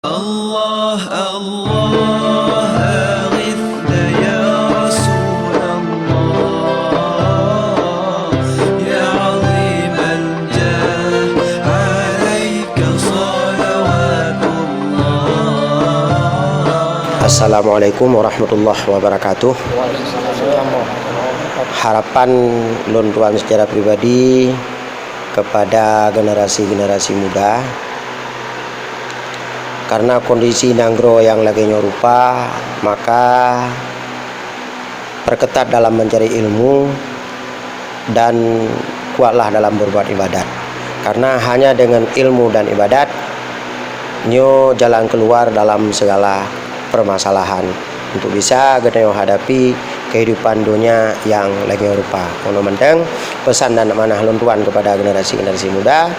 الله الله أغثنا يا رسول الله يا عظيم الجاه عليك صلوات الله. Assalamualaikum warahmatullahi wabarakatuh. Harapan lontuan secara pribadi kepada generasi-generasi muda, karena kondisi Nanggro yang lagi nyorupa, maka perketat dalam mencari ilmu dan kuatlah dalam berbuat ibadat. Karena hanya dengan ilmu dan ibadat nyo jalan keluar dalam segala permasalahan untuk bisa kita hadapi kehidupan dunia yang lagi nyorupa. Ono menteng pesan dan amanah lontuan kepada generasi-generasi muda,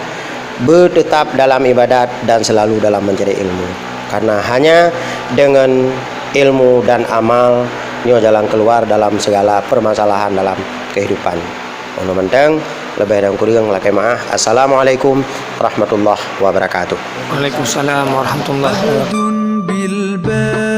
bertetap dalam ibadat dan selalu dalam mencari ilmu, karena hanya dengan ilmu dan amal nyo jalan keluar dalam segala permasalahan dalam kehidupan. Ono menteng lebih dan kurang lakai maaf. Assalamualaikum warahmatullahi wabarakatuh. Waalaikumsalam warahmatullahi wabarakatuh. بالباب